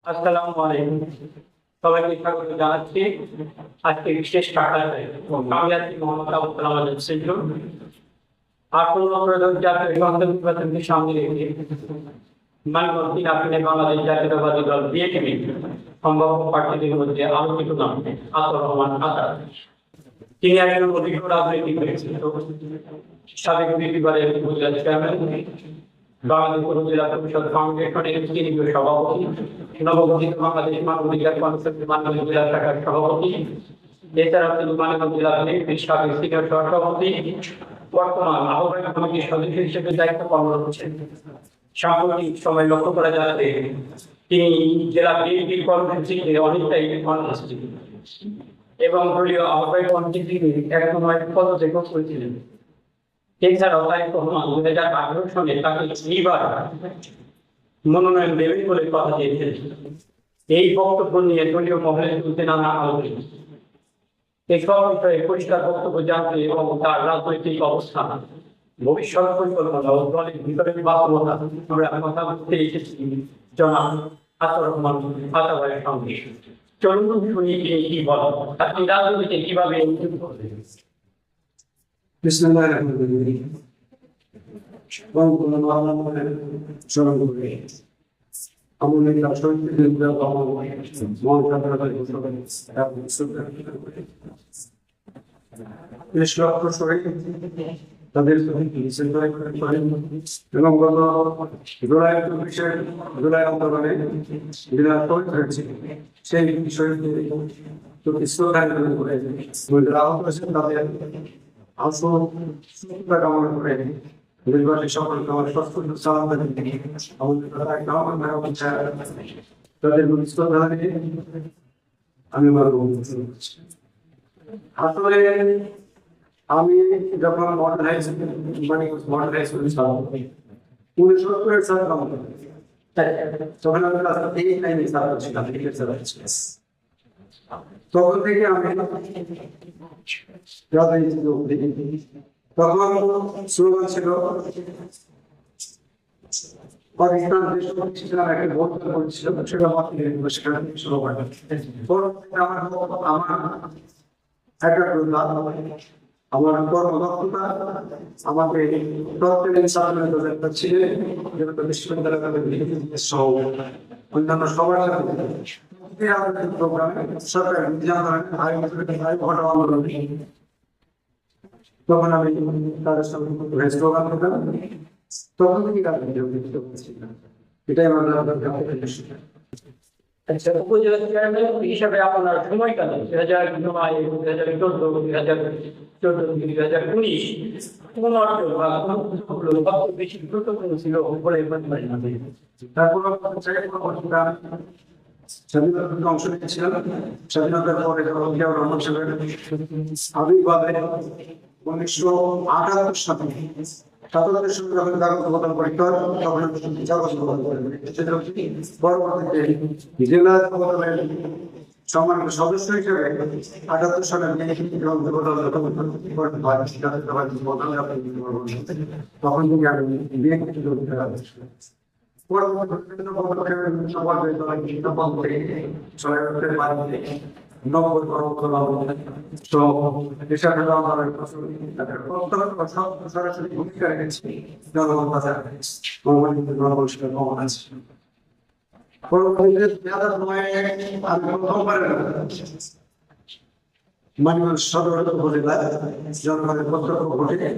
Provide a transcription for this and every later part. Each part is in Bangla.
আসসালামু আলাইকুম। সবাইকে স্বাগত জানাচ্ছি আজকে বিশেষ টাকায় আমি আছি মোহাম্মদ আবুল কালাম আজাদ সিন্টু। 18 জাতীয় সংসদ নির্বাচনকে সামনে রেখে মানবন্দিন আসনে বাংলাদেশ জাতীয়তাবাদী দল বিএনপি সম্ভাব্য প্রার্থীদের মধ্যে আলোচিত নাম আতাউর রহমান আতার। তিনি একজন অভিজ্ঞ রাজনৈতিক ব্যক্তিত্ব, সাবেক বিপিবারের উপজেলা চেয়ারম্যান, বাংলাদেশ উপজেলা পরিষদ ফাউন্ডেশনের কেন্দ্রীয় সভাপতি, নবগঠিত বাংলাদেশ মানবাধিকার কনসেপ্ট মানবাধিকার জেলা শাখার সভাপতি। এছাড়াও তিনি মানবাধিকার জেলা বিএনপির সাবেক সিনিয়র সহসভাপতি, বর্তমান আহ্বায়ক কমিটির সদস্য হিসেবে দায়িত্ব পালন করছেন। সাম্প্রতিক সময় লক্ষ্য করা যাচ্ছে তিনি জেলা বিএনপির কর্মসূচিতে অনেকটাই অনুপস্থিত এবং দলীয় আহ্বায়ক কমিটি এক সময় পদত্যাগ করেছিলেন। এছাড়াও তারেক রহমান 2018 সালে তাকে 3বার মনোনয়ন দেবেন বলে কথা দিয়েছিলেন। এই বক্তব্য নিয়ে দলীয় মহলে চলছে নানা আলোচনা। এই সব বিষয়ে পরিষ্কার বক্তব্য জানতে এবং তার রাজনৈতিক অবস্থান, ভবিষ্যৎ পরিকল্পনা ও দলের ভিতরে বাস্তবতা আমরা কথা বলতে এসেছি জনাব আতাউর রহমান আতাউরের সঙ্গে। চলুন শুনি তিনি কি বলেন, আপনি রাজনীতিতে কিভাবে যুক্ত করবেন। বিসমিল্লাহিররহমানিররহিম। আমাদের তাদের এবং গত জুলাই 24 জুলাই আন্দোলনে যারা শহীদ হয়েছে সেই বিষয়টি শ্রদ্ধা করে আহত হয়েছেন তাদের আসল সুস্থতা কামনা করে নির্বাচনী সকলকে আমার সুস্থ সালাম জানিয়ে তাদের শ্রদ্ধা জানিয়ে আমি আমার বক্তব্য করছি। আসলে আমি যখন মডেল হাই স্কুলে ছিলাম 1970 সালে তখন আমি ক্লাস 8-9 ছাত্র ছিলাম। তখন থেকে আমি তখন স্লোগান ছিল পাকিস্তান দেশ প্রতিষ্ঠান একটা ভোট করেছিল, সেটা সেখানে স্লোগান আমার কর্মদক্ষতা আমাকে প্রত্যেকের ছাত্রনেতা ছিলেন বিশ্ববিদ্যালয় সহ অন্যান্য সবার সাথে প্রোগ্রামে সরকার তখন আমি তাদের সঙ্গে স্লোগান করতাম। তখন থেকে এটাই আমার উপজেলা চেয়ারম্যান হিসাবে আপনার সময়কালে 2009, 2014, 2019 বেশি গুরুত্বপূর্ণ ছিল বলে তারপর স্বাধীনতার অংশ নিয়েছিলাম। স্বাধীনতার পরে রহমান সাহেবের আবির্ভাবে 1978 সালে 77 সালে যখন কাগজ বদল পরীক্ষা তখন কাগজ বদল করে পরবর্তীতে জেলা বদলের সম্মানিত সদস্য হিসেবে 78 সালে তখন থেকে আমি বিএনপি সরাসরি ভূমিকা রেখেছি জনগণ মানিকগঞ্জ সদর উপজেলা জনগণের প্রত্যক্ষ ভোটে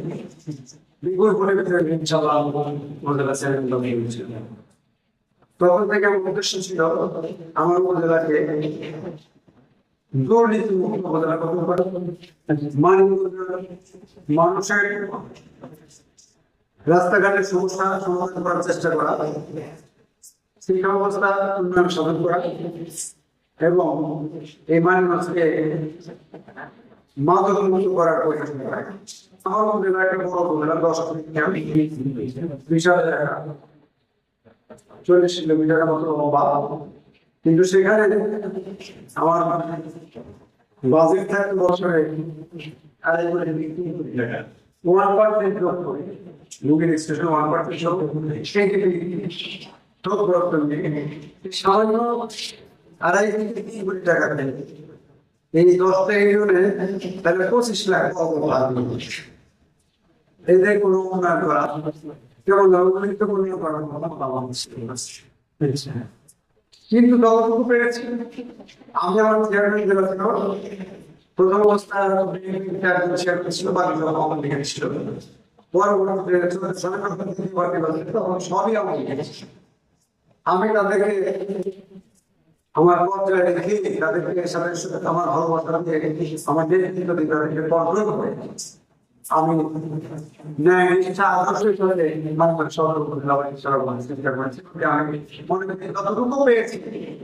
বিপুল ভোটের ভিতরে ইনশাআল্লাহ উপজেলা চেয়ারম্যান হয়েছিল। তখন থেকে আমার উদ্দেশ্য ছিল আমার উপজেলাকে দুর্নীতি মুক্ত উপজেলা গঠন করা, মানুষের রাস্তাঘাটের সমস্যা সমাধান করার চেষ্টা করা, শিক্ষা ব্যবস্থা উন্নয়ন সাধন করা এবং এই মানিকগঞ্জকে মাদক মুক্ত করার প্রয়াস করা। আমার উপজেলা একটা বড় উপজেলা, 40 কিলোমিটারের মতো লম্বা, কিন্তু সেখানে আমার বাজেট থাকে বছরে 1% লোক করে রোগীর স্টেশন 1% সামান্য 2.5 থেকে 3 কোটি টাকা দেন। এই 10টা ইউনিয়নে তাহলে 25 লাখ এদের কোনো উন্নয়ন করা কেবল নবগঠিত উন্নয়ন করার কথা ভাবা হচ্ছে। কিন্তু যতটুকু পেরেছি আমি আমার চেয়ারম্যান জেলা ছিল প্রথম অবস্থায় ছিল বাকি সব আওয়ামী লীগের ছিল পরবর্তীতে তখন সবই আওয়ামী লীগের ছিল। আমি তাদেরকে আমার পর্যায়ে রেখে তাদেরকে সাথে সাথে আমার ভালোবাসা দিয়ে আমার নেতৃত্ব দিয়ে তাদেরকে কন্ট্রোল করে আমি ন্যায় নিষ্ঠা আদর্শের সাথে মানুষের সতর্ক চেষ্টা করেছি। আমি মনে করি যতটুকু পেয়েছি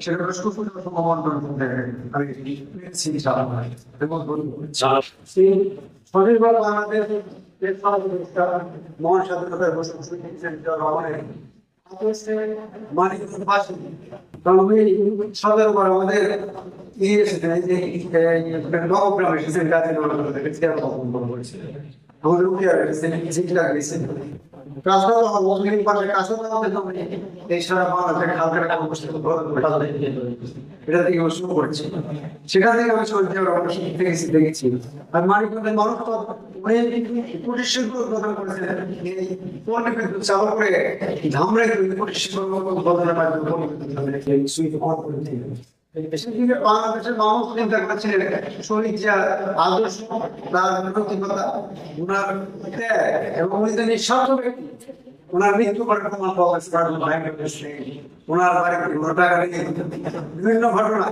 সেটা সুস্থ সমবন্টন আমি পেয়েছি স্বনির্ভর বাংলাদেশ মহান স্বাধীনতার আমাদের নবগ্রাম এসেছেন কাজী আমাদের সেখান থেকে আমি দেখেছি আর মানিকগঞ্জের মানুষ তো কুটির শিল্প উদ্বোধন করেছিলেন পণ্য বিদ্যুৎ চালু করে ধামরে কুটির শিল্প উদ্বোধনের মাধ্যমে বাংলাদেশের মানুষ চিন্তা করছিলেন শহীদ জিয়ার আদর্শ তার নৈতিকতা ওনার এবং উনি যে নিঃস্বার্থ ব্যক্তি ওনার মৃত্যু করার প্রমাণ পাওয়া গেছে ওনার বাড়িতে ঘটাঘাটি বিভিন্ন ঘটনা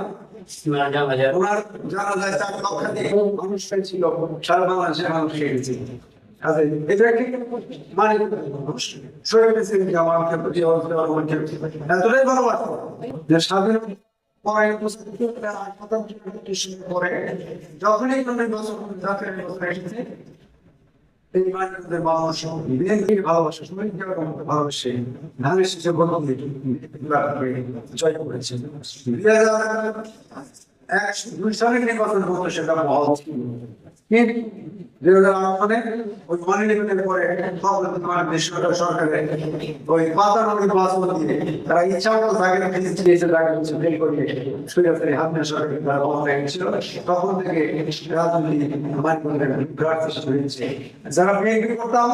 ওনার জানা যায় 4 লক্ষাধিক মানুষ ছিল সারা বাংলাদেশের মানুষ খেয়েছে এতটাই ভালোবাসা যে স্বাধীন পরে যখনই এসেছে ভালোবাসা ভালোবাসে ধানের শেষে জয় করেছে 2002 সালের নির্বাচন হতো সেটা সরকারের ওই পাতানোর বাস্তব দিয়ে তারা ইচ্ছা মতো তখন থেকে রাজনীতি যারা বিএনপি করতাম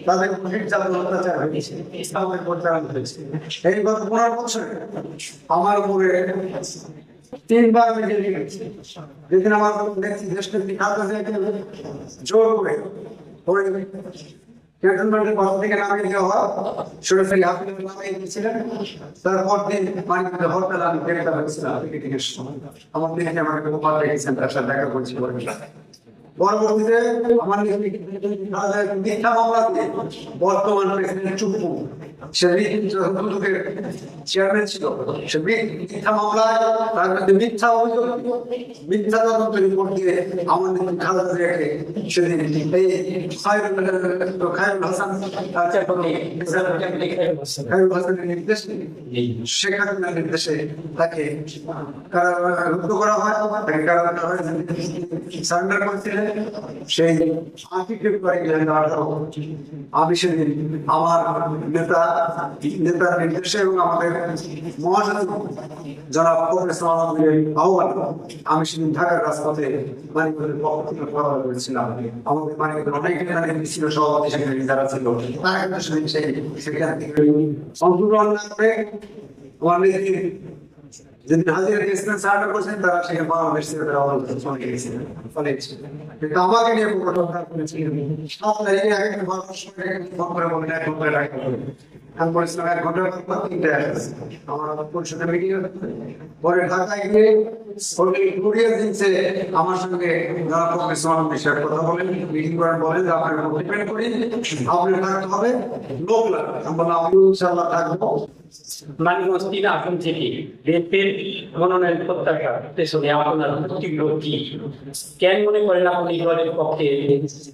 তাদের অত্যাচার হয়েছে হয়েছে এই গত 15 বছরে আমার উপরে 3বার আমি জেলে গেছি। যেদিন আমার দেশনেত্রী খালেদা জিয়াকে জোর করে ক্যান্টনমেন্টের পক্ষ থেকে নামিয়ে দেওয়া সরাসরি হাসপাতালে নামিয়ে দিয়েছিলেন। তারপর দিন মানিকগঞ্জে হরতাল আমি গ্রেফতার হয়েছিলাম পিকেটিংয়ের সময়। আমার দেখে আমাকে গোপাল রেখেছেন, তার সাথে দেখা করছিল। পরবর্তীতে আমার মিথ্যা মামলাতে বর্তমান প্রেসিডেন্ট চুপ্পু সে দুদকের চেয়ারম্যান ছিল, সে মিথ্যা মামলায় তার মধ্যে মিথ্যা অভিযোগ মিথ্যা তদন্ত রিপোর্ট দিয়ে আমাদের খালেদা জিয়াকে সেদিন এই খায়রুল হাসানের নির্দেশে শেখ হাসিনার নির্দেশে তাকে রুদ্ধ করা হয়, তাকে কারাগারে সারেন্ডার করেছিলেন। সেই আমি সেদিন আমার নেতার নির্দেশে এবং আমাদের মহাসচিব জনাব আহ্বান আমি সেদিন ঢাকার রাজপথে মানিকগঞ্জের পক্ষ থেকে প্রভাব করেছিলাম। আমাদের মানিকগঞ্জের অনেক ছিল সভাপতি সেখানে যারা ছিল তারা কিন্তু সেদিন সেখান থেকে অংশগ্রহণ না করে আমার যেদিন হাজিরা দিয়েছিলেন সারেন্ডার করেছেন তারা সেখানে বাংলাদেশ থেকে তারা চলে গিয়েছিলেন। ফলে কিন্তু আমাকে নিয়ে করেছিলেন 7 তারিখে আগে ফোন করে বলেন 1 ঘন্টা ডাকা আমি বলেছিলাম 1 ঘন্টা 3টা আমার পরিষদের মিটিং পরে ঢাকায় গিয়ে কুরিয়ার দিচ্ছে আমার সঙ্গে যারা প্রফেসর বিষয়ে কথা বলেন, মিটিং করেন, বলেন যে আপনার উপর ডিপেন্ড করি আপনার থাকতে হবে লোক লাগবে। আমি বললাম আমি ইনশাআল্লাহ থাকবো। মানিকগঞ্জ 3 আসন থেকে বিএনপির মনোনয়ন প্রত্যাশা পেছনে আপনার তীব্র কি কেন মনে করেন আপনি দলের পক্ষে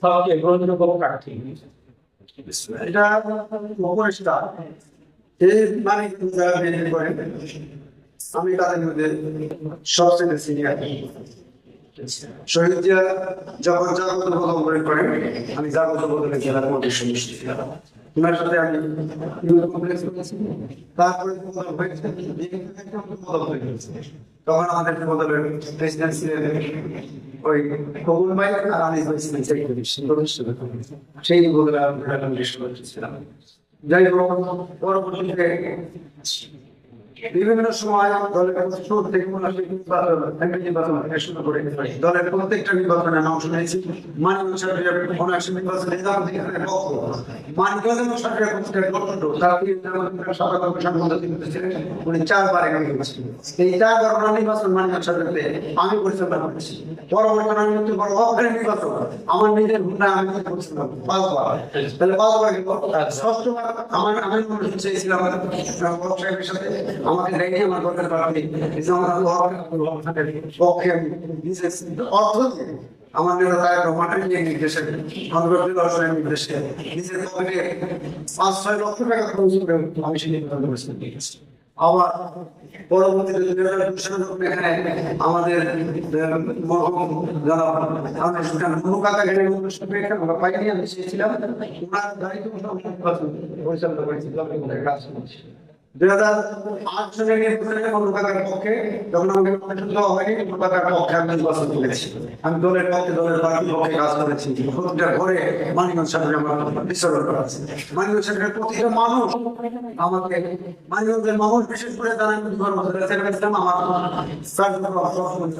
সবচেয়ে গ্রহণযোগ্য প্রার্থী? এটা অপরিষ্কার এই মানিকগঞ্জ যারা বিএনপি করেন আমি তাদের মধ্যে সবচেয়ে সিনিয়র। শহীদ জিয়া যখন জাগত বদল করেন আমি জাগত বদলের জেলার মধ্যে সদস্য ছিলাম। ওনার সাথে আমি কমপ্লেক্স করেছি, তারপরে বদল হয়েছে, বদল হয়ে গেছে। তখন আমাদের বদলের প্রেসিডেন্ট ছিলেন ওই খবর ভাই আর আনিস ভাই ছিলেন সেক্রেটারি, সেই বদলে আমি ছিলাম। যাই হোক, পরবর্তীতে বিভিন্ন সময় দলের শুরু থেকে নির্বাচন শুরু করে দলের প্রত্যেকটা নির্বাচনে অংশ নিয়েছি। মানিকগঞ্জ সরকারের অনায়াসে নির্বাচনে মানিকগঞ্জ সরকারের উনি 4 বার এই 4 বার নির্বাচন মানিকগঞ্জ সরকারে আমি পরিচালনা করেছি। পরবর্তী নির্বাচন আমার নিজের ভূমিকা আমি করছিলাম 5 বার, তাহলে 5 বার ষষ্ঠবার আমি চেয়েছিলাম সাহেবের সাথে আমাকে রেখে আমার দরকার পারবে পক্ষে অর্থ আমার নেতা রহমানের নির্দেশে নির্দেশে নিজের পকেটে 5-6 লক্ষ টাকা খরচ করে আমি সেই নির্বাচন করেছি। আবার পরবর্তীতে 2002 সালে যখন এখানে আমাদের আমরা পাইনি, আমি চেয়েছিলাম ওনার দায়িত্ব পরিচালনা করেছিলাম। 2008 সালের নির্বাচনে মনোকাকার পক্ষে যখন আমাকে দেওয়া হয়নি, মনোকাকার পক্ষে আমি নির্বাচন করেছি। আমি দলের পক্ষে দলের পার্টির পক্ষে কাজ করেছি। প্রতিটা ঘরে মানিকগঞ্জ সরকারে আমার বিচরণ করা আছে। মানিকগঞ্জ সরকারের প্রতিটা মানুষ আমাকে, মানিকগঞ্জের মানুষ বিশেষ করে যারা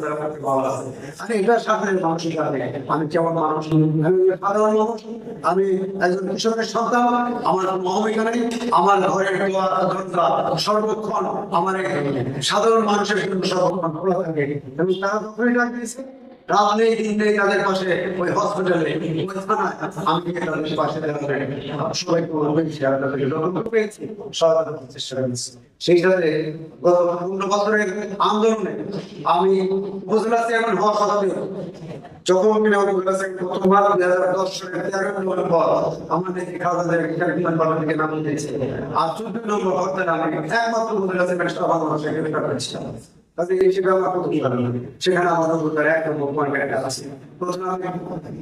আমি এটা সাধারণ মানুষের কাছে আমি কেমন মানুষ, সাধারণ মানুষ, আমি একজন কৃষকের সন্তান, আমার মহামিকা নেই, আমার ঘরের সর্বক্ষণ আমার সাধারণ মানুষের জন্য সর্বক্ষণ খোলা থাকে এবং তারা তখনই ডাক দিয়েছে রাত নেই দিন নেই তাদের পাশে ওই হসপিটালে ওই থানায় আমি তাদের পাশে সবাইকে পেয়েছি সহায়তা চেষ্টা করেছি। সেই সাথে গত 15 বছরের আন্দোলনে আমি উপজেলা চেয়ারম্যান হওয়া সত্ত্বেও যখন প্রথমবার 2010 সালের 13 নভেম্বর আমার নেত্রী খালেদা জিয়া থেকে নাম দিয়েছে আর 14 নম্বর হরতালে আমি একমাত্র উপজেলা চেয়ারম্যান বাংলাদেশে গ্রেফতার করেছিলাম। সেখানে আমাদের এক নম্বর পয়েন্ট আছে। প্রথমে আমি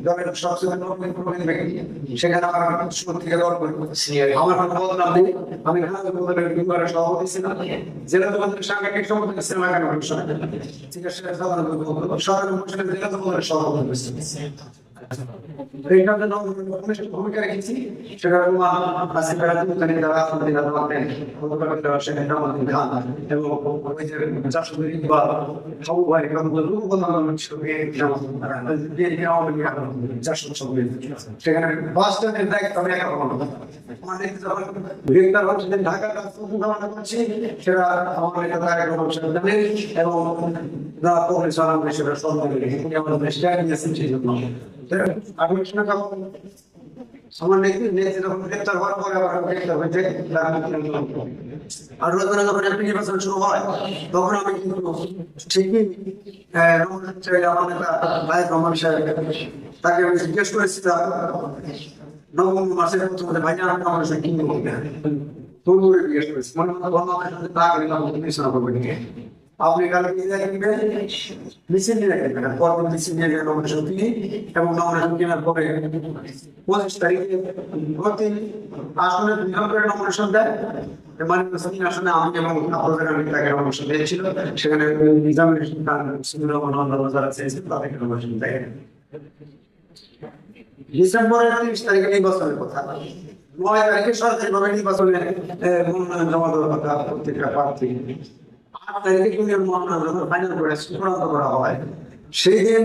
দলের সবচেয়ে নবীন ব্যক্তি, সেখানে আমার শুরু থেকে দল করি আমার বদনাম নেই। আমি দলের সভাপতি ছিলাম, জেলা দলের সাংগঠনিক সম্পাদক ছিলাম, চিকিৎসা জেলা দলের সভাপতি ছিলাম। ভূমিকা রেখেছি সেটা সেখানে বাস স্ট্যান্ডের দায়িত্ব আমি একা গ্রেপ্তার হচ্ছে ঢাকা করছি সেটা আমার নেতা তারেক রহমান সাহেব জানেন এবং সেটা সম্মান আমাদের স্ট্যান্ড নিয়েছেন সেই জন্য আমার নেত্রী যখন গ্রেপ্তার হওয়ার পরে আবার গ্রেপ্তার হয়েছে আর যখন একটি নির্বাচন শুরু হয় তখন আমি কিন্তু ঠিকই আমার নেতা ভাই রহমান সাহেব তাকে আমি জিজ্ঞেস করেছিলাম নভেম্বর মাসের প্রথমে ভাই আমি আমার সাথে কি বলতে জিজ্ঞেস করেছি মনে মনে আপনি কালকে মিছিল নিয়ে রাখবেন, পরপর মিছিল নিয়ে গেলে নমিনেশন কিনি এবং নমিনেশন কেনার পরে 25 তারিখে প্রতি আসনে 2 জন করে নমিনেশন দেয়। মানে আসনে আমি এবং তাকে নমিনেশন দিয়েছিল, সেখানে এক্সামিনেশন যারা চেয়েছিল তাদেরকে নমিনেশন দেয়। ডিসেম্বরের 30 তারিখে নির্বাচনের কথা, 9 তারিখে সরকারিভাবে নির্বাচনে মনোনয়ন জমা দেওয়ার কথা প্রত্যেকটা প্রার্থী। 8 তারিখে ফাইনাল করে চূড়ান্ত করা হয়। সেই দিন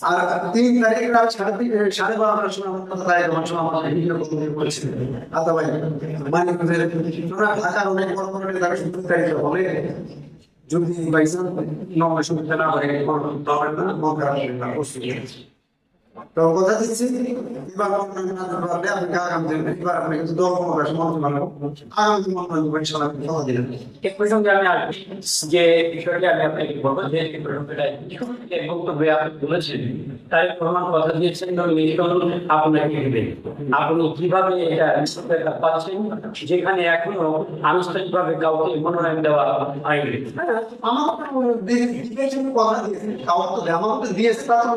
আর 3 তারিখ রাত 12:30টার সময় আমাদের ভিডিও করেছিলেন আতাবাই মানিকগঞ্জের ঢাকার অনেক বড় বড় নেতারা তারিখে বলে যদি বাইসান নমিনেশন দিতে না পারে তবে না তো কথা দিচ্ছি এবার আপনি আগামী দিন এবার আপনি কিন্তু দল আগামী মন্ত্রণালয় দিলেন। এক প্রসঙ্গে আমি যে বিষয়টি আমি আপনাকে বলবো যে বক্তব্যে আপনি বলেছেন তারেক রহমান কথা দিয়েছেন নির্বাচন আপনাকে দিবেন, আপনি কিভাবে এটা নিশ্চয়তা পাচ্ছেন যেখানে এখনো আনুষ্ঠানিকভাবে কাউকে মনোনয়ন দেওয়া হয়নি? কথা দিয়েছেন, কাউকে তো আমাকে তো দিয়েছে, তা তো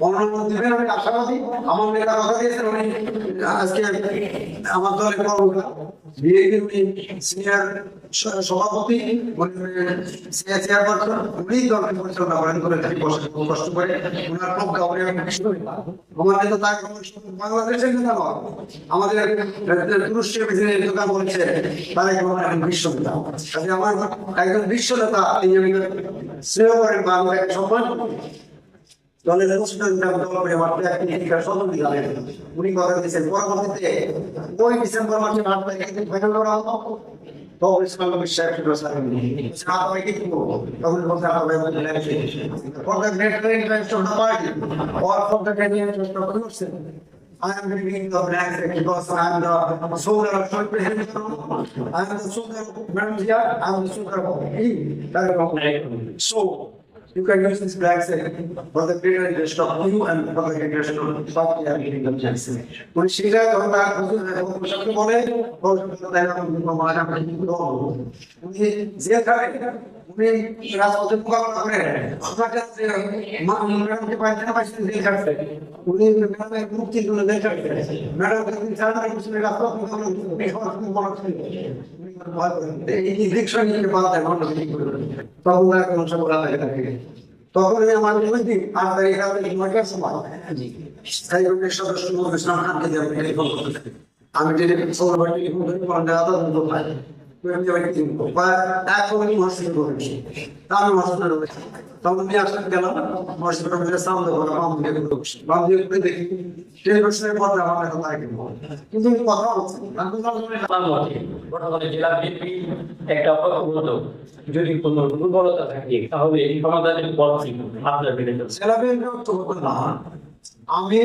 মনোনয়ন দিবেন আমি আশাবাদী। আমার নেতা কথা দিয়েছেন, উনি আজকে আমার দলের বিএনপির উনি সিনিয়র সভাপতি, চেয়ারপারসন, উনি দলকে পরিচালনা করেন করে থাকি কষ্ট করে। ওনার প্রজ্ঞা উনি আমার নেতা তার বাংলাদেশের নেতা নয়, আমাদের তুরস্কের প্রেসিডেন্ট দোকান বলছে তারা এখন বিশ্ব নেতা। কাজে আমার একজন বিশ্ব নেতা এই শ্রেয় করেন বা আমি তাকে সম্মান করি। দলের উনি কথা দিয়েছেন পরবর্তীতে ওই ডিসেম্বর মাসে 8 তারিখে ফাইনাল করা হতো। তখন ইসলাম বিশ্বাস তখন বলতে for the greater interest of the party or for the greater interest of the person. I am reading the blank because I am the soldier of President. I am the soldier of Madam Zia. I am the soldier of So you can use this blank for the greater interest of you and for the greater interest of the party. I am giving the chance. When she said, উনি রাজপথে মোকাবেলা করে ম্যাডামকে পায়খানা পাইছেন জেল খাটছে, উনি ম্যাডামের মুক্তির জন্য জেল খাটছে, ম্যাডামকে তিনি রাজপথ মোকাবেলা এই ইলেকশন নিয়ে বাদ দেয় তখন সব তখন আমি আমার 8 তারিখে 9টার সময় স্থায়ী কমিটির সদস্য ইসলাম খানকে টেলিফোন করতে থাকি। আমি টেলিফোন করে তখন আমি আসলে গেলাম হসপিটালের সামনে দেখি টেলিভিশনের পর্দা আমার এখন কিন্তু কথা হচ্ছে জেলা বিএনপি একটা যদি কোনো দুর্বলতা থাকে তাহলে এই সমাধানের পথ আপনার বেড়ে যাবে। জেলা বিএনপি না, আমি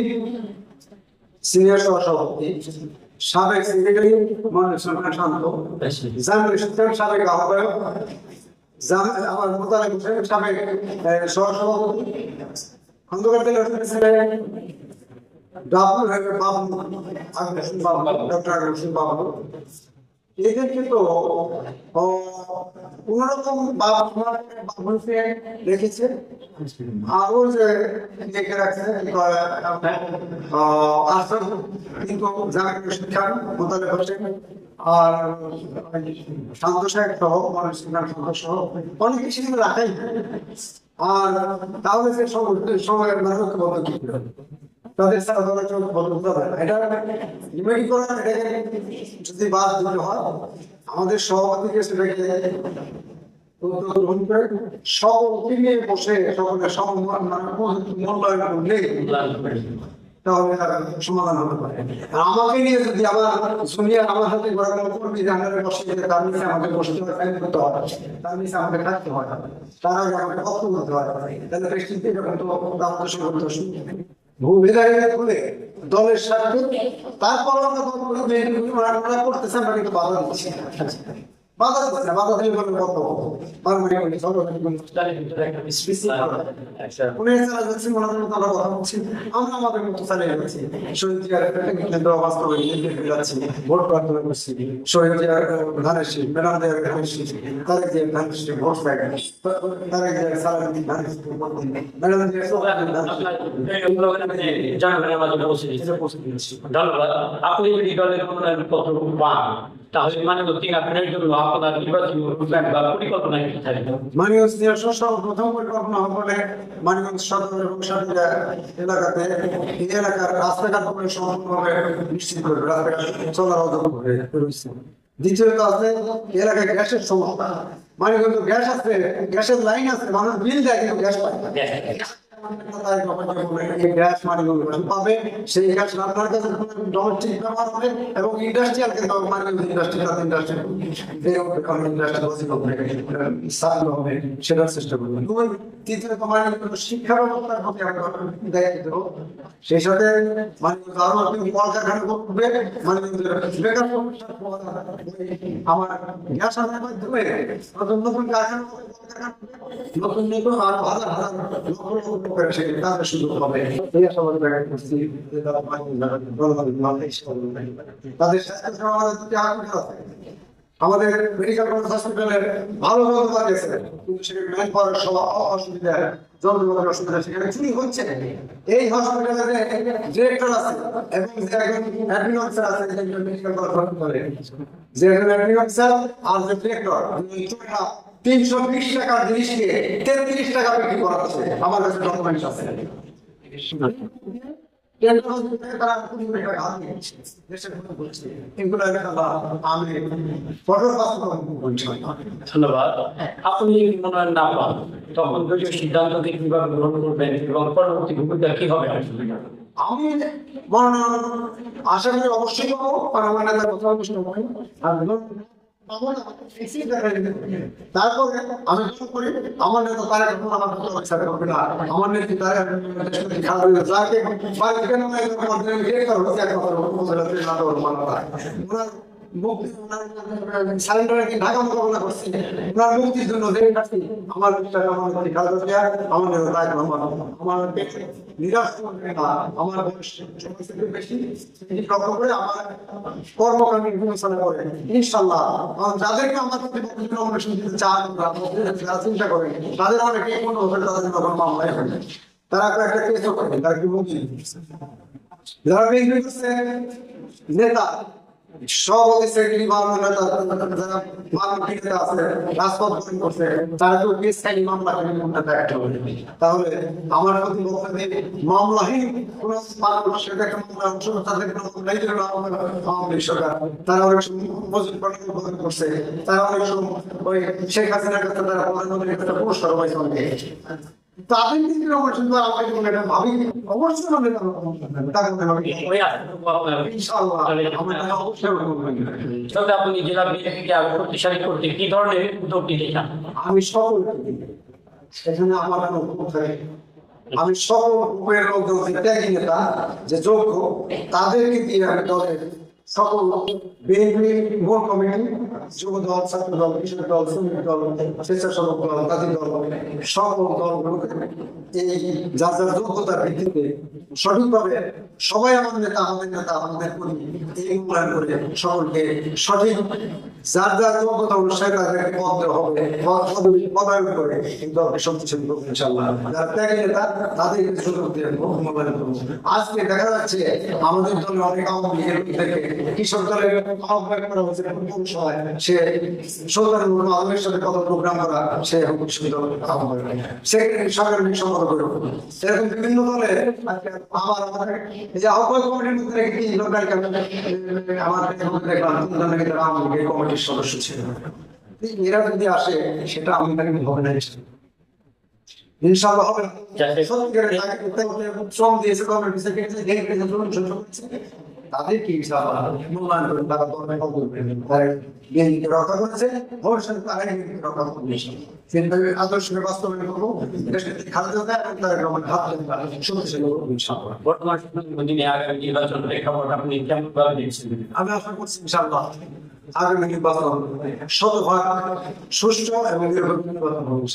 সিনিয়র সভাপতি, সাবেক সেক্রেটারি মনোজ শান্ত, সাবেক আহ্বায়ক, আমার মোতালেব হোসেন সাবেক সহসভাপতি, খন্দকার বাবু, এদেরকে তো কোনরকম রেখেছে। আরো যে লিখে রাখছে কিন্তু শিক্ষা মোতালেব হোসেন আর শান্ত সাহেব সহ মানুষ শান্ত সহ অনেক কিছু রাখাই। আর তাহলে সে সময়ের মানুষকে বলতে কি তাদের এটা যদি বাদ দিতে হয় আমাদের সভাপতিকে সেটাকে সকলকে নিয়ে বসে সকলের মূল্যায়ন করলে তাহলে সমাধান হতে পারে। আমাকে নিয়ে যদি আমার জুনিয়র আমার সাথে কর্মী বসে তার নিচে আমাকে বসতে হয়, করতে হয়, তার নিচে আমাকে থাকতে হয়, তার আগে আমাকে বক্তব্য করতে হয়, তাহলে দলের সাথে তারপর আমরা করতেছি, আমরা কিন্তু বাধা দিচ্ছি বাধা দিচ্ছে না, বাধা দিয়ে আমরা আমাদের মতো চালিয়ে যাচ্ছি। শহীদ জিয়ার বাস্তবায়ন ভোট প্রার্থনা করছি, শহীদ জিয়ার ধানের শীত, ম্যাডাম জিয়ার ধানের শীত, তারেক জিয়ার ধানের শীত ভোট পাই, তারেক জিয়ার সারাদিন ধানের শীত, ম্যাডাম জিয়ার ধন্যবাদ। আপনি যদি দলের মনোনয়ন পত্র পান তাহলে আপনার জন্য আপনার নির্বাচনী রূপরেখা বা পরিকল্পনা কি থাকবে? মানিকগঞ্জ প্রথম পরিকল্পনা হবে মানিকগঞ্জ সদর এবং সাতক্ষীরা এলাকাতে এই এলাকার রাস্তাঘাটগুলো সম্পূর্ণভাবে নিশ্চিত করবে, রাস্তাঘাট চলার অযোগ্য হয়ে রয়েছে। দ্বিতীয়ত আছে এলাকায় গ্যাসের সমস্যা। মানিকগঞ্জ গ্যাস আছে, গ্যাসের লাইন আছে, মানুষ বিল দেয় কিন্তু গ্যাস পায় না। গ্যাস পাবে সেই গ্যাস আপনার কাছে ডোমেস্টিক ব্যবহার হবে এবং ইন্ডাস্ট্রিয়াল হবে সেটার চেষ্টা করবেন। তৃতীয়ত শিক্ষা ব্যবস্থার প্রতি দায়িত্ব, সেই সাথে আরো কলকারখানা করবে, বেকার আমার গ্যাস আনার মাধ্যমে নতুন নতুন কারখানা, নতুন নতুন আর হাজার হাজার লক্ষ লক্ষ করে সে কাজের সুযোগ হবে। এই আশাবাদ ব্যক্ত করছি যে তারা তাদের স্বাস্থ্য সেবা আছে। আমাদের মেডিকেল কলেজ হসপিটালে ভালো যন্ত্রপাতি আছে, কিন্তু সেখানে ম্যান পাওয়ার অসুবিধা, যন্ত্রপাতির অসুবিধা, সেখানে চুরি হচ্ছে। এই হসপিটালে ডিরেক্টর আছে এবং যে একজন অ্যাডমিন অফিসার আছে মেডিকেল কলেজ হসপিটালে, যে একজন অ্যাডমিন অফিসার আর যে ডিরেক্টর 320 টাকার জিনিসকে 33 টাকা বিক্রি করা হচ্ছে। আমার কাছে ডকুমেন্টস আছে। তারা ধন্যবাদ। আপনি যদি মনোনয়ন না পান তখন সিদ্ধান্ত কিভাবে গ্রহণ করবেন এবং পরবর্তী ভূমিকা কি হবে? আমি মনোনয়ন আশা করি অবশ্যই পাবো, কারণ আমার নেতার কথা অবশ্যই তারপরে আমি মনে করি আমার নেতা তারা আমার করবে না। আমার নেত্রী তারা যাকে ঢাকা মোকাবেলা করছি, ওনার মুক্তির জন্য আমার আমার নিরাশ আমার বেশি লক্ষ্য করে আমার কর্মকাণ্ডে বিবেচনা করে ইনশাল্লাহ যাদেরকে আমার অন্বেষণ দিতে চান, চিন্তা করেন, তাদের অনেকে কোনো তাদের মামলায় হবে, তারা একটা কেসও করেন, তারা কি মুক্তি যারা বিএনপি করছে নেতা সব সেক্রেটারি যারা আছে রাজপথ করছে, তারা তো মামলা তাহলে আমার প্রতি মামলাহীন কোন তারা অনেক সময় করছে, তারা অনেক সময় ওই শেখ হাসিনার কাছে তারা প্রধানমন্ত্রীর কাছে পুরস্কার পাইছে অনেকে। তাদের কিন্তু ভাবি অবশ্যই আপনি জেলা বিএনপিকে আরো শক্তিশালী করতে কি ধরনের উদ্যোগ নিতে চান? আমি সকল সেখানে আমার আমি সকল গ্রুপের লোকজন ত্যাগী নেতা যে যোগ্য তাদেরকে দিয়ে আমি দলের সকল বিএনপি মূল কমিটি, যুব দল, ছাত্র দল, কৃষক দল, শ্রমিক দল, স্বেচ্ছাসেবক দল, তাঁতি দল, সকল দলগুলোকে এই যার যার যোগ্যতার ভিত্তিতে সঠিকভাবে সবাই আমাদের নেতা আমাদের এই মূল্যায়ন করে সকলকে সঠিক যার যার যোগ্যতা অনুসারে তাদেরকে পদ দেওয়া হবে, পদায়ন করে কিন্তু শক্তিশালী করবো ইনশাআল্লাহ। যারা ত্যাগী নেতা তাদেরকে সুযোগ দিয়ে মূল্যায়ন করবো। আজকে দেখা যাচ্ছে আমাদের দলে অনেক আওয়ামী লীগের থেকে কৃষক দলের আহ্বায়ক করা হচ্ছে, সে সরকারের আলমের সাথে কত প্রোগ্রাম করা, সে কৃষক দল আহ্বায়ক, সেক্রেটারি সরকারের সম্মত করে এরকম বিভিন্ন দলে আমার এই যে আহ্বায়ক কমিটির মধ্যে কি লোকাল আমার দেখলাম তারা আওয়ামী লীগের কমিটির সদস্য ছিল। এরা যদি আসে সেটা আমি তাকে হবে না ইনশাআল্লাহ হবে না। শ্রম দিয়েছে গভর্নমেন্ট সেক্রেটারি তাদের কি মূল্যায়ন করেন, তারা রক্ষা করেছে, ভবিষ্যতে তারাই রক্ষা করবে। কিন্তু আদর্শকে বাস্তবায়ন করবো আমি আশা করছি ইনশাআল্লাহ আগামী নির্বাচন শতভাগ সুষ্ঠু এবং নিরপেক্ষ নির্বাচন হবে।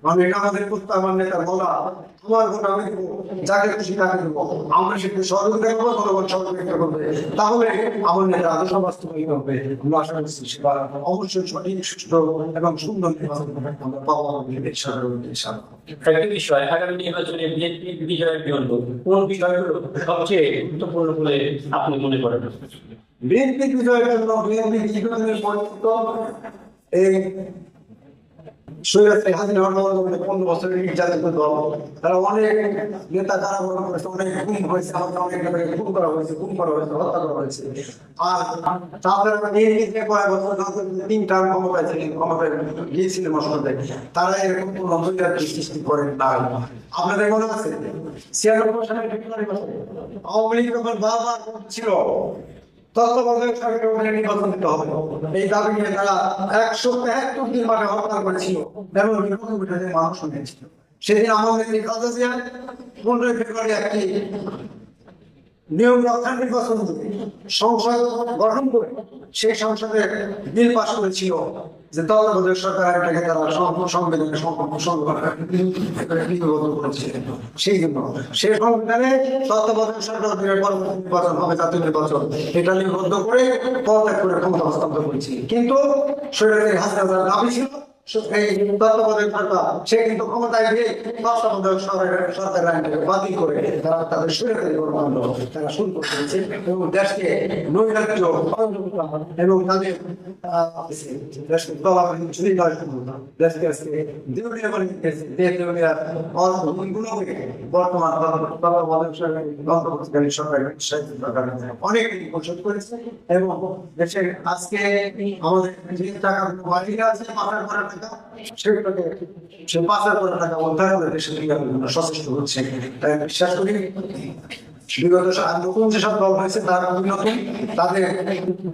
আমি এটা আমাদের করতে আমার নেতার বলা তোমার ভোট আমি দেবো, যাকে খুশি তাকে দেবো, আমরা সেটা সহযোগিতা করবো, জনগণ সহযোগিতা করবে, তাহলে আমার নেতা আদর্শ বাস্তবায়িত হবে। আমরা আশা করছি সেটা অবশ্যই সঠিক সুষ্ঠু এবং সুন্দর নির্বাচন আমরা পাবো। একটা বিষয়, আগামী নির্বাচনে বিএনপির বিজয়ের জন্য কোন বিষয়গুলো সবচেয়ে গুরুত্বপূর্ণ বলে আপনি মনে করেন? বিএনপির বিজয়ের জন্য বিএনপি দীর্ঘদিনের পরিচিত এই তারা অনেক নেতা কারাবরণ করেছে, অনেক খুন হয়েছে, আমাকে অনেক খুন করা হয়েছে, হত্যা করা হয়েছে। আর তাদের ক্ষমতায় গিয়েছিলেন মসনদে, তারা এরকম কোন সৃষ্টি করেন না। আপনাদের মনে আছে 96 সালে আওয়ামী লীগ বারবার ছিল তত্ত্বাবধায়ক সরকারের নির্বাচন দিতে হবে, এই দাবি নিয়ে তারা 173 দিন মাঠে হত্যা করেছিল এবং মানুষ শুনেছিল। সেদিন আমাদের খালেদা জিয়া 15 ফেব্রুয়ারি একটি নিয়ম রক্ষার নির্বাচন সংসদ গঠন করে সেই সংসদে বিল পাস করেছিল যে তত্ত্বাবধায়ক সরকার এটাকে তারা সংবিধানে লিপিবদ্ধ করেছে। সেই জন্য সেই সংবিধানে তত্ত্বাবধায়ক সরকার পরবর্তী নির্বাচন হবে, জাতীয় নির্বাচন, এটা লিপিবদ্ধ করে পদত্যাগ করে ক্ষমতা হস্তান্তর করেছি। কিন্তু শরীরের হাজার হাজার দাবি ছিল এই তত্ত্বাবধায়ক সরকার, সে কিন্তু ক্ষমতায় গিয়ে তত্ত্বাবধায়ক সরকারের আইনটাকে বাতিল করে তারা তাদের শরীরের কর্মকাণ্ড তারা শুরু করতে হয়েছে এবং দেশকে নৈরাজ্য এবং তাদের দেশকে তলাবাহিনী চুরি করার জন্য দেশকে আজকে দেউলিয়া করে দিয়েছে। দেউলিয়ার অর্থগুলোকে বর্তমান তত্ত্বাবধায়ক সরকার অন্তর্বর্তীকালীন সরকার অনেক পরিশোধ করেছে এবং দেশের আজকে আমাদের যে টাকাগুলো বাড়িয়ে আছে পাচার করার টাকা, সেগুলোকে সে পাচার করার টাকা উদ্ধার করে দেশের সচেষ্ট হচ্ছে। তাই বিশ্বাস করি বিগত নতুন যেসব দল হয়েছে তারা নতুন তাদের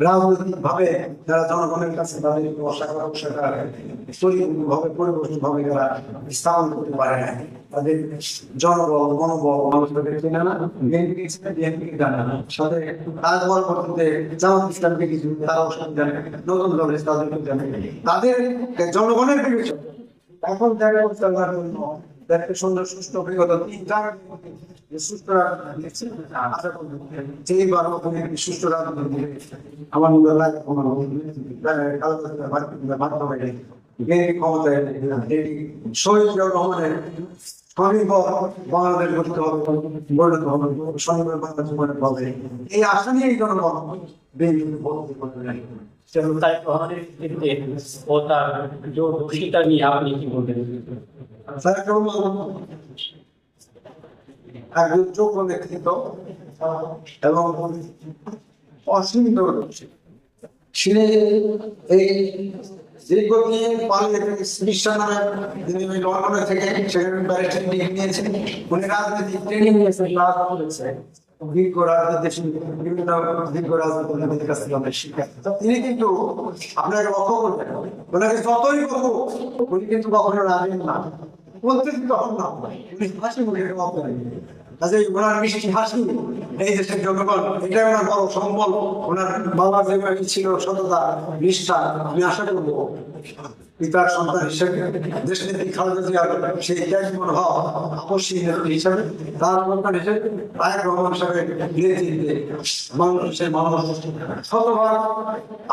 রাজনৈতিক ভাবে যারা জনগণের কাছে তাদের ভাবে পরিবর্তন ভাবে যারা স্থাপন করতে পারে না, তাদের জনবল মনোবল মানুষ তাদের চেনে না, বিএনপি জানে না, সাথে তার পরবর্তীতে জামাত ইসলামকে কিছু তারাও জানে, নতুন দল তাদেরকে জানে, তাদের জনগণের বিবেচনা এখন দেখা চলার জন্য দেখতে সুন্দর সুস্থ বিগত 3 সুস্থ সুস্থ আমার ক্ষমতায় শহীদ রহমানের স্বনির্ভর বাংলাদেশ গঠিত হবে, গঠিত হবে, স্বনির্ভর বাংলাদেশ গঠিত হবে, এই আশা নিয়েই জনগণ ও তার দোষিতা নিয়ে আপনি কি বলবেন? একজন যোগ্য ব্যক্তিত্ব এবং অসীমিত সে এই দীর্ঘদিন পালিয়ে চিকিৎসা নামে তিনি ওই লন্ডনে থেকে সেখানে ব্যারিস্টার ডিগ্রি নিয়েছেন। উনি রাজনৈতিক ট্রেনিং নিয়েছেন, ক্লাস করেছেন, দীর্ঘ রাজনীতি বিভিন্ন দীর্ঘ রাজনীতির কাছ থেকে আমরা শিক্ষা। তিনি কিন্তু আপনাকে লক্ষ্য করবেন, ওনাকে যতই করবো উনি কিন্তু কখনো রাজেন না, বলতে কিন্তু তখন না, উনি হাসি মুখে কাজে ওনার মিষ্টি হাসি এই দেশের জনগণ এটাই ওনার বড় সম্বল। ওনার বাবা যেভাবে ছিল সততা নিষ্ঠা, আমি আশা করবো পিতার সন্তান হিসেবে দেশ নেত্রী খালেদা জিয়ার সেই ত্যাগ মনোভাব আপসী নেত্রী হিসাবে তার সন্তান হিসেবে তারেক রহমান সাহেবের নেতৃত্বে বাংলাদেশের মানুষ শতভাগ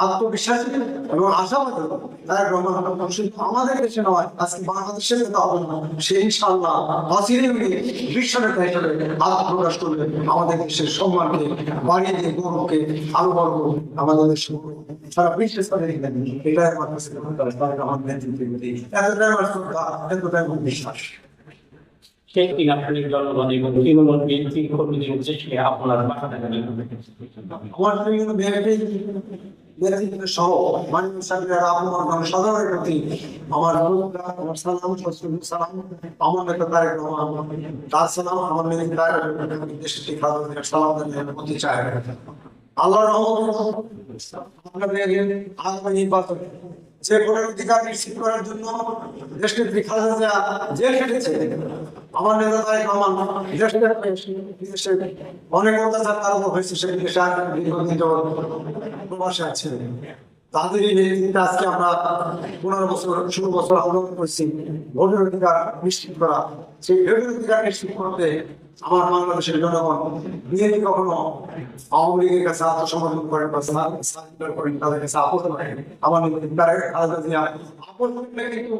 আত্মবিশ্বাসী এবং আশাবাদী। তারেক রহমান শুধু আমাদের দেশে নয়, আজকে বাংলাদেশের নেতা হবে না, সে ইনশাআল্লাহ অচিরেই উনি বিশ্ব নেতা হিসেবে আত্মপ্রকাশ করবে, আমাদের দেশের সম্মানকে বাড়িয়ে দিয়ে গৌরবকে আরো বড় আমাদের দেশের সারা বিশ্বের সাথে এটাই আমার কাছে বিশ্বাস। সেই দিন আপনি জনগণ এবং তৃণমূল বিএনপি কর্মীদের উদ্দেশ্যে আপনার বার্তা সহ মাননীয় সাহেবের আপনার সাধারণের প্রতি আমার সালাম সালাম, আমার নেতা তারেক রহমান তার সালাম, আমার নেতা দেশের সালাম প্রতি চায়। আল্লাহর রহমত আগামী নির্বাচন যে ভোটের অধিকার নিশ্চিত করার জন্য দেশনেত্রী খালেদা জিয়া জেল খেটেছে, আমার নেতা তারেক রহমান অনেক অত্যাচার তার উপর হয়েছে, সেই দেশে দীর্ঘদিন প্রবাসে আছে। তাদের এই নেতৃত্বে আজকে আমরা 15 বছর 16 বছর আন্দোলন করছি ভোটের অধিকার নিশ্চিত করা। সেই ভোটের অধিকার নিশ্চিত করতে আমার বাংলাদেশের জনগণ বিএনপি কখনো আওয়ামী লীগের কাছে আত্মসমর্পণ করেন বা করেন, তাদের কাছে আপোষ করেন। আমার খালেদা জিয়া আপোষ করলে কিন্তু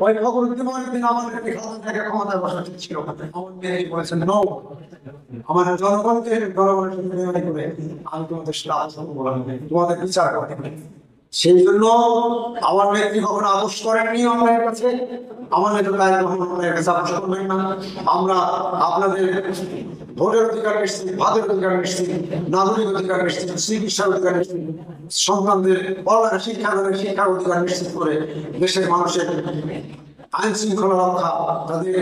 ওই খবরের দিন আমাদেরকে খালেদা ক্ষমতায় বসা ঠিক ছিল, আমার বিএনপি বলেছেন নো, আমার জনগণকে জনগণের সঙ্গে করে আমি তোমাদের তোমাদের বিচার করে। সেই জন্য আমার নেত্রী কখনো আপোষ করেননি অন্যায়ের কাছে, আমার নেতা তারেক রহমান অন্যায়ের কাছে আপোষ করবেন না। আমরা আপনাদের ভোটের অধিকার নিশ্চিত, ভাতের অধিকার নিশ্চিত, নাগরিক অধিকার নিশ্চিত, চিকিৎসার অধিকার নিশ্চিত, সন্তানদের শিক্ষার অধিকার নিশ্চিত করে দেশের মানুষের আইন শৃঙ্খলা রক্ষা, তাদের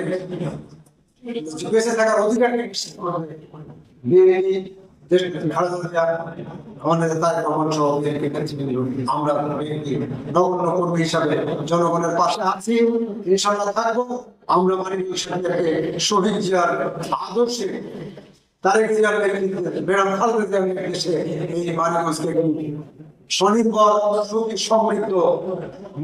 বেঁচে থাকার অধিকার নিশ্চিত করবে। আমরা নগণ্য কর্মী হিসাবে জনগণের পাশে আছি, ইনশাআল্লাহ থাকবো। আমরা মাননীয় শহীদ জিয়ার আদর্শে তারেক জিয়ার নেতৃত্বে বেগম খালেদা জিয়ার নির্দেশে এই মানিকগঞ্জকে স্বনির্ভর সুখী সমৃদ্ধ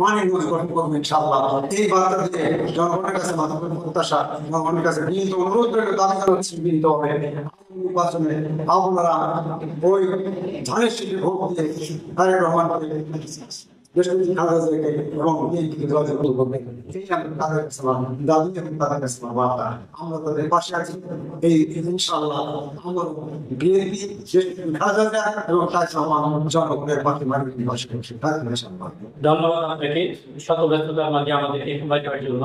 মানের মধ্যে গঠন করবো ইনশাআল্লাহ। এই বার্তা দিয়ে জনগণের কাছে মাথা প্রত্যাশা, জনগণের কাছে বিনীত অনুরোধ করে দাবি করা হচ্ছে বিনীত হবে নির্বাচনে আপনারা ওই ধানের শীতে ভোট দিয়ে তারেক রহমানকে দেশপ্রতি খালেদা জিয়াকে এবং বিএনপিকে যোগাযোগ করবেন। এই আমাদের তাদের কাছে দাবি এবং তাদের কাছে বার্তা। আমরা তাদের পাশে আছি। এই ইনশাআল্লাহ আমরা বিএনপি খালেদা জিয়া এবং তারেক রহমান জনগণের পাশে মানবিক পাশে থাকবেন ইনশাআল্লাহ। ধন্যবাদ আপনাকে শত ব্যস্ততার মাঝে আমাদের এই সময় দেওয়ার জন্য।